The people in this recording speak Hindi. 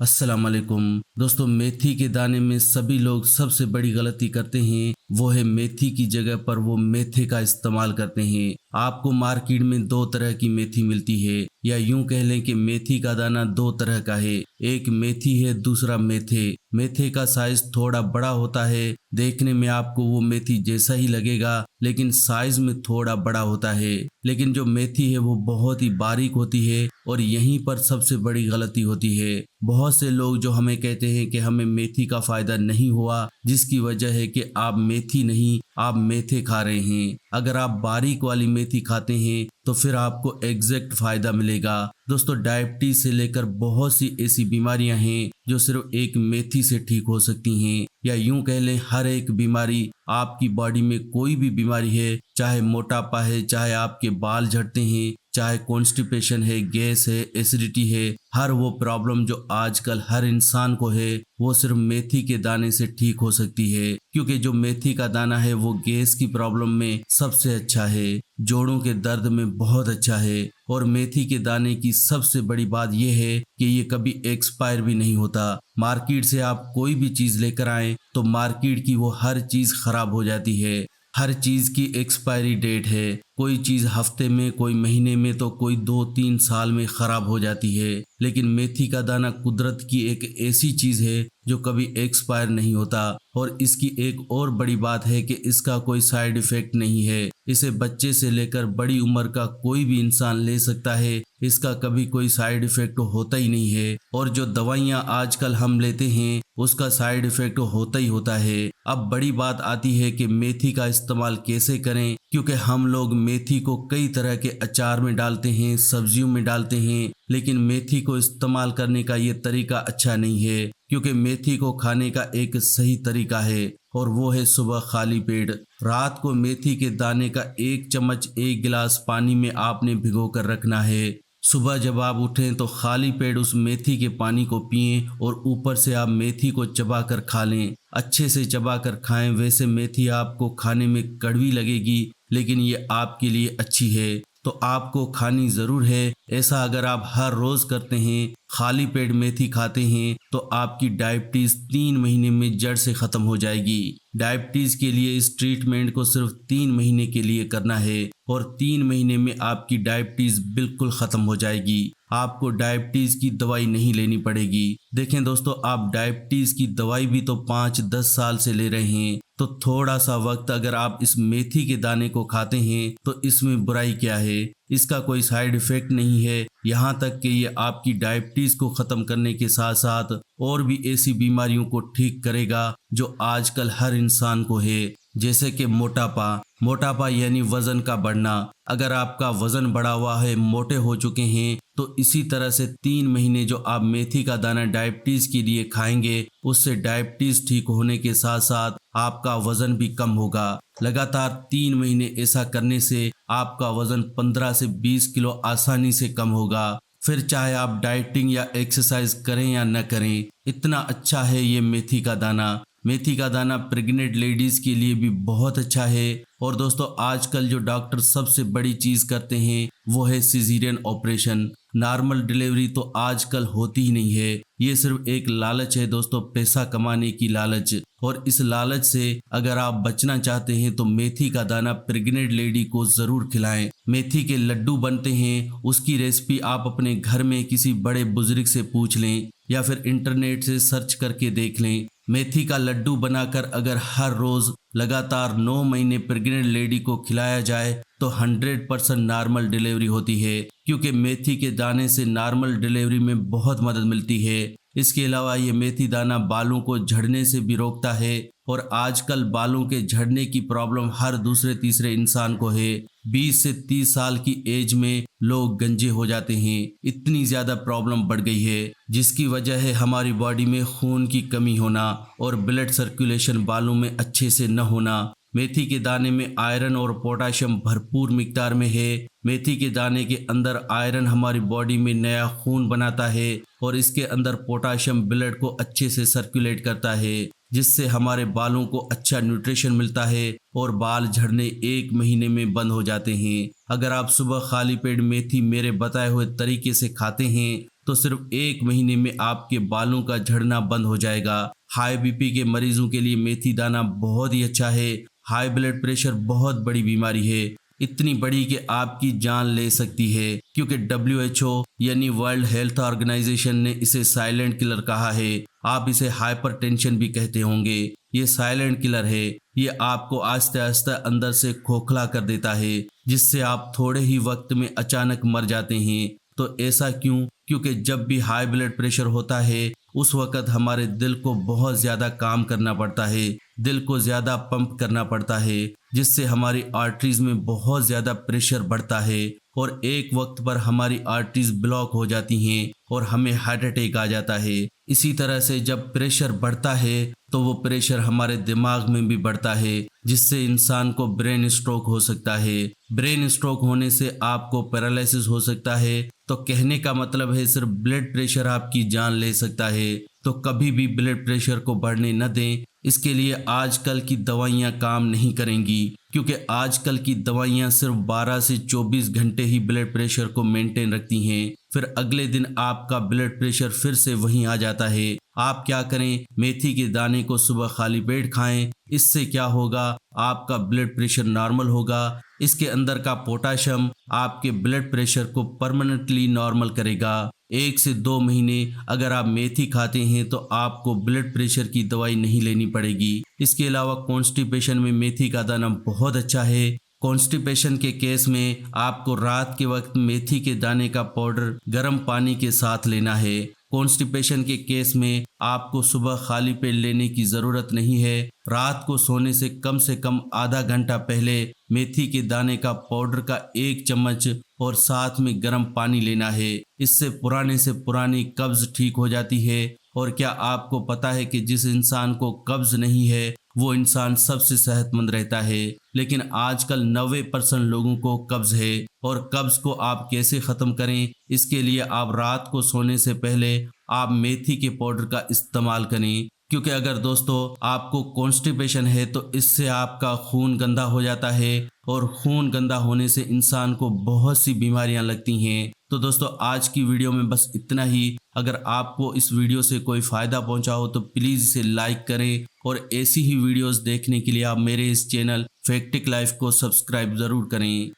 अस्सलाम वालेकुम दोस्तों। मेथी के दाने में सभी लोग सबसे बड़ी गलती करते हैं, वो है मेथी की जगह पर वो मेथे का इस्तेमाल करते हैं। आपको मार्केट में दो तरह की मेथी मिलती है, या यूं कह लें कि मेथी का दाना दो तरह का है। एक मेथी है, दूसरा मेथे। मेथे का साइज थोड़ा बड़ा होता है, देखने में आपको वो मेथी जैसा ही लगेगा, लेकिन साइज में थोड़ा बड़ा होता है। लेकिन जो मेथी है वो बहुत ही बारीक होती है, और यहीं पर सबसे बड़ी गलती होती है। बहुत से लोग जो हमें कहते हैं कि हमें मेथी का फायदा नहीं हुआ, जिसकी वजह है कि आप मेथी नहीं, आप मेथे खा रहे हैं। अगर आप बारीक वाली मेथी खाते हैं तो फिर आपको एग्जैक्ट फायदा मिलेगा। दोस्तों, डायबिटीज से लेकर बहुत सी ऐसी बीमारियां हैं जो सिर्फ एक मेथी से ठीक हो सकती हैं, या यूं कह लें हर एक बीमारी, आपकी बॉडी में कोई भी बीमारी है, चाहे मोटापा है, चाहे आपके बाल झड़ते हैं, चाहे कॉन्स्टिपेशन है, गैस है, एसिडिटी है, हर वो प्रॉब्लम जो आजकल हर इंसान को है वो सिर्फ मेथी के दाने से ठीक हो सकती है। क्योंकि जो मेथी का दाना है वो गैस की प्रॉब्लम में सबसे अच्छा है, जोड़ों के दर्द में बहुत अच्छा है, और मेथी के दाने की सबसे बड़ी बात यह है कि ये कभी एक्सपायर भी नहीं होता। मार्केट से आप कोई भी चीज लेकर आए तो मार्केट की वो हर चीज खराब हो जाती है। हर चीज की एक्सपायरी डेट है, कोई चीज हफ्ते में, कोई महीने में, तो कोई 2-3 साल में खराब हो जाती है। लेकिन मेथी का दाना कुदरत की एक ऐसी चीज है जो कभी एक्सपायर नहीं होता। और इसकी एक और बड़ी बात है कि इसका कोई साइड इफेक्ट नहीं है। इसे बच्चे से लेकर बड़ी उम्र का कोई भी इंसान ले सकता है, इसका कभी कोई साइड इफेक्ट होता ही नहीं है। और जो दवाइयाँ आजकल हम लेते हैं उसका साइड इफेक्ट होता ही होता है। अब बड़ी बात आती है कि मेथी का इस्तेमाल कैसे करें, क्योंकि हम लोग मेथी को कई तरह के अचार में डालते हैं, सब्जियों में डालते हैं, लेकिन मेथी को इस्तेमाल करने का ये तरीका अच्छा नहीं है। क्योंकि मेथी को खाने का एक सही तरीका है, और वो है सुबह खाली पेट। रात को मेथी के दाने का 1 चम्मच 1 गिलास पानी में आपने भिगो कर रखना है। सुबह जब आप उठें तो खाली पेट उस मेथी के पानी को पिएं, और ऊपर से आप मेथी को चबा कर खा लें। अच्छे से चबा कर खाएं। वैसे मेथी आपको खाने में कड़वी लगेगी, लेकिन ये आपके लिए अच्छी है, तो आपको खानी ज़रूर है। ऐसा अगर आप हर रोज़ करते हैं, खाली पेट मेथी खाते हैं, तो आपकी डायबिटीज़ 3 महीने में जड़ से ख़त्म हो जाएगी। डायबिटीज़ के लिए इस ट्रीटमेंट को सिर्फ 3 महीने के लिए करना है, और 3 महीने में आपकी डायबिटीज़ बिल्कुल ख़त्म हो जाएगी। आपको डायबिटीज़ की दवाई नहीं लेनी पड़ेगी। देखें दोस्तों, आप डायबिटीज़ की दवाई भी तो 5-10 साल से ले रहे हैं, तो थोड़ा सा वक्त अगर आप इस मेथी के दाने को खाते हैं तो इसमें बुराई क्या है। इसका कोई साइड इफेक्ट नहीं है, यहाँ तक कि ये आपकी डायबिटीज को खत्म करने के साथ साथ और भी ऐसी बीमारियों को ठीक करेगा जो आजकल हर इंसान को है, जैसे कि मोटापा। मोटापा यानी वजन का बढ़ना। अगर आपका वजन बढ़ा हुआ है, मोटे हो चुके हैं, तो इसी तरह से 3 महीने जो आप मेथी का दाना डायबिटीज के लिए खाएंगे, उससे डायबिटीज ठीक होने के साथ साथ आपका वजन भी कम होगा। लगातार 3 महीने ऐसा करने से आपका वजन 15 से 20 किलो आसानी से कम होगा। फिर चाहे आप डाइटिंग या एक्सरसाइज करें या न करें, इतना अच्छा है ये मेथी का दाना। मेथी का दाना प्रेग्नेंट लेडीज के लिए भी बहुत अच्छा है। और दोस्तों, आजकल जो डॉक्टर सबसे बड़ी चीज करते हैं वो है सिजेरियन ऑपरेशन। नॉर्मल डिलीवरी तो आजकल होती ही नहीं है। ये सिर्फ एक लालच है दोस्तों, पैसा कमाने की लालच। और इस लालच से अगर आप बचना चाहते हैं तो मेथी का दाना प्रेग्नेंट लेडी को जरूर खिलाएं। मेथी के लड्डू बनते हैं, उसकी रेसिपी आप अपने घर में किसी बड़े बुजुर्ग से पूछ लें, या फिर इंटरनेट से सर्च करके देख लें। मेथी का लड्डू बनाकर अगर हर रोज लगातार 9 महीने प्रेग्नेंट लेडी को खिलाया जाए तो 100% नॉर्मल डिलीवरी होती है, क्योंकि मेथी के दाने से नॉर्मल डिलीवरी में बहुत मदद मिलती है। इसके अलावा ये मेथी दाना बालों को झड़ने से भी रोकता है, और आजकल बालों के झड़ने की प्रॉब्लम हर दूसरे तीसरे इंसान को है। 20 से 30 साल की एज में लोग गंजे हो जाते हैं। इतनी ज्यादा प्रॉब्लम बढ़ गई है, जिसकी वजह है हमारी बॉडी में खून की कमी होना और ब्लड सर्कुलेशन बालों में अच्छे से न होना। मेथी के दाने में आयरन और पोटाशियम भरपूर मिकदार में है। मेथी के दाने के अंदर आयरन हमारी बॉडी में नया खून बनाता है, और इसके अंदर पोटाशियम ब्लड को अच्छे से सर्कुलेट करता है, जिससे हमारे बालों को अच्छा न्यूट्रिशन मिलता है, और बाल झड़ने 1 महीने में बंद हो जाते हैं। अगर आप सुबह खाली पेट मेथी मेरे बताए हुए तरीके से खाते हैं तो सिर्फ 1 महीने में आपके बालों का झड़ना बंद हो जाएगा। हाई बीपी के मरीजों के लिए मेथी दाना बहुत ही अच्छा है। हाई ब्लड प्रेशर बहुत बड़ी बीमारी है, इतनी बड़ी कि आपकी जान ले सकती है, क्योंकि WHO यानी वर्ल्ड हेल्थ ऑर्गेनाइजेशन ने इसे साइलेंट किलर कहा है। आप इसे हाइपरटेंशन भी कहते होंगे। ये साइलेंट किलर है। ये आपको आहिस्ते आहिस्ते अंदर से खोखला कर देता है, जिससे आप थोड़े ही वक्त में अचानक मर जाते हैं। तो ऐसा क्यों? क्योंकि जब भी हाई ब्लड प्रेशर होता है उस वक़्त हमारे दिल को बहुत ज़्यादा काम करना पड़ता है, दिल को ज़्यादा पंप करना पड़ता है, जिससे हमारी आर्टरीज में बहुत ज़्यादा प्रेशर बढ़ता है और एक वक्त पर हमारी आर्टरीज ब्लॉक हो जाती हैं और हमें हार्ट अटैक आ जाता है। इसी तरह से जब प्रेशर बढ़ता है तो वो प्रेशर हमारे दिमाग में भी बढ़ता है, जिससे इंसान को ब्रेन स्ट्रोक हो सकता है। ब्रेन स्ट्रोक होने से आपको पैरालिसिस हो सकता है। तो कहने का मतलब है सिर्फ ब्लड प्रेशर आपकी जान ले सकता है। तो कभी भी ब्लड प्रेशर को बढ़ने न दें। इसके लिए आजकल की दवाइयाँ काम नहीं करेंगी, क्योंकि आजकल की दवाइयाँ सिर्फ 12 से 24 घंटे ही ब्लड प्रेशर को मेंटेन रखती हैं। फिर अगले दिन आपका ब्लड प्रेशर फिर से वहीं आ जाता है। आप क्या करें, मेथी के दाने को सुबह खाली पेट खाएं। इससे क्या होगा, आपका ब्लड प्रेशर नॉर्मल होगा। इसके अंदर का पोटाशियम आपके ब्लड प्रेशर को परमानेंटली नॉर्मल करेगा। 1 से 2 महीने अगर आप मेथी खाते हैं तो आपको ब्लड प्रेशर की दवाई नहीं लेनी पड़ेगी। इसके अलावा कॉन्स्टिपेशन में मेथी का दाना बहुत अच्छा है। कॉन्स्टिपेशन के केस में आपको रात के वक्त मेथी के दाने का पाउडर गर्म पानी के साथ लेना है। कॉन्स्टिपेशन के केस में आपको सुबह खाली पेट लेने की ज़रूरत नहीं है। रात को सोने से कम आधा घंटा पहले मेथी के दाने का पाउडर का 1 चम्मच और साथ में गर्म पानी लेना है। इससे पुराने से पुरानी कब्ज़ ठीक हो जाती है। और क्या आपको पता है कि जिस इंसान को कब्ज़ नहीं है वो इंसान सबसे सेहतमंद रहता है। लेकिन आजकल 90% लोगों को कब्ज़ है। और कब्ज़ को आप कैसे ख़त्म करें, इसके लिए आप रात को सोने से पहले आप मेथी के पाउडर का इस्तेमाल करें। क्योंकि अगर दोस्तों आपको कॉन्स्टिपेशन है तो इससे आपका खून गंदा हो जाता है और खून गंदा होने से इंसान को बहुत सी बीमारियां लगती हैं। तो दोस्तों आज की वीडियो में बस इतना ही। अगर आपको इस वीडियो से कोई फ़ायदा पहुंचा हो तो प्लीज़ इसे लाइक करें और ऐसी ही वीडियोस देखने के लिए आप मेरे इस चैनल फैक्टिक लाइफ को सब्सक्राइब ज़रूर करें।